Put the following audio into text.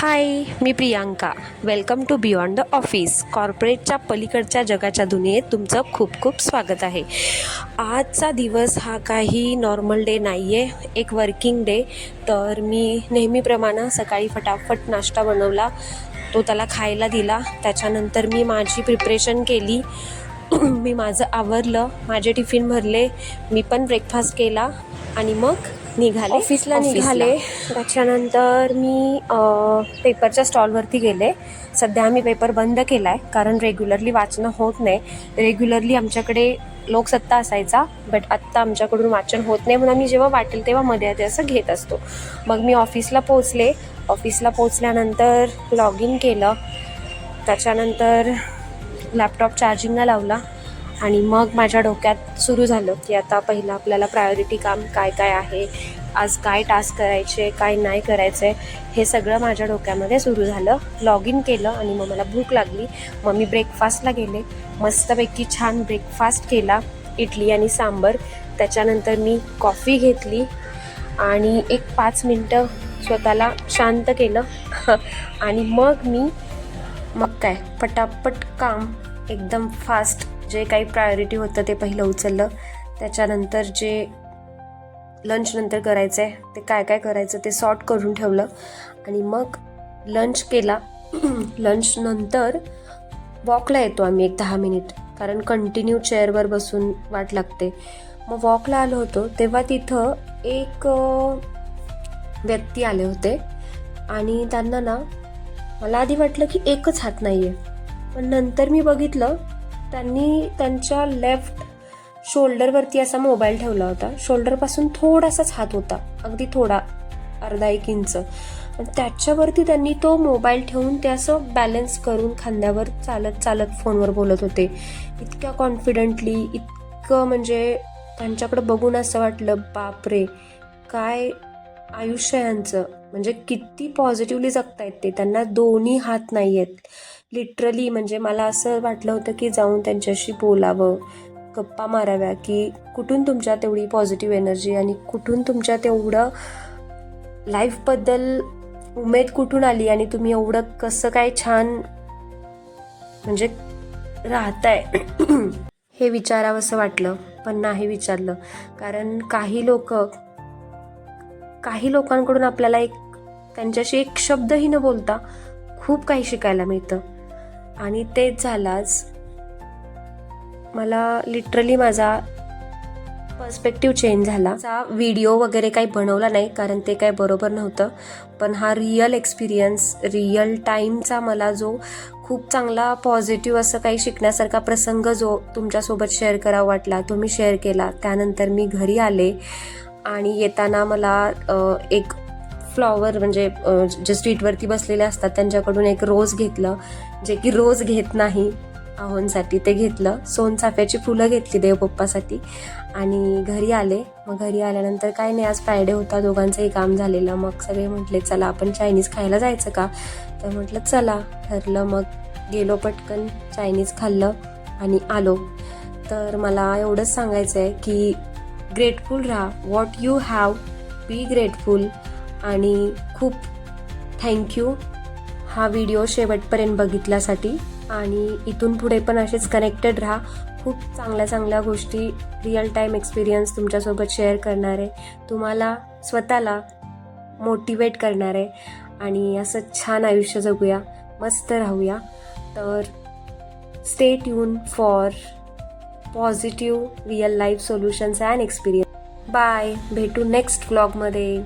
हाय, मी Priyanka. Welcome to beyond the office. कॉर्पोरेटच्या पलीकडच्या जगाच्या दुनियेत तुमचं खूप खूप स्वागत आहे. आजचा दिवस हा काही नॉर्मल डे नाही आहे, एक वर्किंग डे. तर मी नेहमीप्रमाणे सकाळी फटाफट नाश्ता बनवला, तो त्याला खायला दिला. त्याच्यानंतर मी माझी प्रिपरेशन केली. मी माझं आवरलं, माझे टिफिन भरले, मी पण ब्रेकफास्ट केला आणि मग ऑफिसला निघाले. त्याच्यानंतर मी पेपरच्या स्टॉलवरती गेले. सध्या आम्ही पेपर बंद केला आहे कारण रेग्युलरली वाचणं होत नाही. रेग्युलरली आमच्याकडे लोकसत्ता असायचा, बट आत्ता आमच्याकडून वाचन होत नाही, म्हणून आम्ही जेव्हा वाटेल तेव्हा मध्ये असं घेत असतो. मग मी ऑफिसला पोचल्यानंतर लॉग इन केलं. त्याच्यानंतर लॅपटॉप चार्जिंगला लावला आणि मग माझ्या डोक्यात सुरू झालं की आता पहिलं आपल्याला प्रायोरिटी काम काय काय आहे, आज काय टास्क करायचे, काय नाही करायचे, हे सगळं माझ्या डोक्यामध्ये सुरू झालं. लॉग इन केलं आणि मग मला भूक लागली. मग मी ब्रेकफास्टला गेले. मस्तपैकी छान ब्रेकफास्ट केला, इडली आणि सांबर. त्याच्यानंतर मी कॉफी घेतली आणि एक 5 मिनटं स्वतःला शांत केलं आणि मग काय पटापट काम एकदम फास्ट, जे काही प्रायोरिटी होतं ते पहिलं उचललं. त्याच्यानंतर जे लंच नंतर करायचं आहे ते काय करायचं ते सॉर्ट करून ठेवलं आणि मग लंच केला. लंच नंतर वॉकला येतो आम्ही एक 10 मिनिट, कारण कंटिन्यू चेअरवर बसून वाट लागते. मग वॉकला आलो होतो तेव्हा तिथं एक व्यक्ती आले होते आणि त्यांना ना, मला आधी वाटलं की एकच हात नाही आहे, पण नंतर मी बघितलं त्यांनी त्यांच्या लेफ्ट शोल्डरवरती असा मोबाईल ठेवला होता. शोल्डरपासून थोडासाच हात होता, अगदी थोडा, अर्धा 1 इंच. त्याच्यावरती त्यांनी तो मोबाईल ठेवून ते असं बॅलन्स करून खांद्यावर चालत चालत फोनवर बोलत होते. इतक्या कॉन्फिडंटली, इतकं म्हणजे त्यांच्याकडे बघून असं वाटलं बापरे, काय आयुष्य यांचं, म्हणजे किती पॉझिटिव्हली जगतायत ते. त्यांना दोन्ही हात नाही आहेत लिटरली. म्हणजे मला असं वाटलं होतं की जाऊन त्यांच्याशी बोलावं, गप्पा माराव्या, की कुठून तुमच्या तेवढी पॉझिटिव्ह एनर्जी आणि कुठून तुमच्या तेवढं लाईफबद्दल उमेद कुठून आली आणि तुम्ही एवढं कसं काय छान म्हणजे राहताय हे विचारावं असं वाटलं, पण नाही विचारलं. कारण काही लोकांकडून आपल्याला त्यांच्याशी एक शब्दही न बोलता खूप काही शिकायला मिळतं. आणि तेच झालं आज. मला लिटरली माझा पर्स्पेक्टिव्ह चेंज झाला. व्हिडिओ वगैरे काही बनवला नाही कारण ते काही बरोबर नव्हतं, पण हा रिअल एक्सपिरियन्स, रिअल टाईमचा मला जो खूप चांगला पॉझिटिव्ह असं काही शिकण्यासारखा प्रसंग जो तुमच्यासोबत शेअर करावा वाटला तो मी शेअर केला. त्यानंतर मी घरी आले आणि येताना मला एक फ्लॉवर, म्हणजे जे स्ट्रीटवरती बसलेले असतात त्यांच्याकडून एक रोज घेतलं, जे की रोज घेत नाही आहोंसाठी, ते घेतलं. सोनचाफ्याची फुलं घेतली देवपप्पासाठी आणि घरी आले. मग घरी आल्यानंतर काय नाही, आज फ्रायडे होता, दोघांचंही काम झालेलं. मग सगळे म्हटले चला आपण चायनीज खायला जायचं का, तर म्हटलं चला, ठरलं. मग गेलो, पटकन चायनीज खाल्लं आणि आलो. तर मला एवढंच सांगायचं आहे की ग्रेटफुल राहा, what you have, be grateful. आणि खूप थँक्यू हा व्हिडिओ शेवटपर्यंत बघितल्यासाठी. आणि इथून पुढे पण असेच कनेक्टेड राहा. खूप चांगल्या गोष्टी, रिअल टाईम एक्सपिरियन्स तुमच्यासोबत शेअर करणार आहे, तुम्हाला स्वतःला मोटिवेट करणार आहे आणि असं छान आयुष्य जगूया, मस्त राहूया. तर stay tune for positive real life solutions and experience. Bye, भेटू नेक्स्ट व्लॉगमध्ये.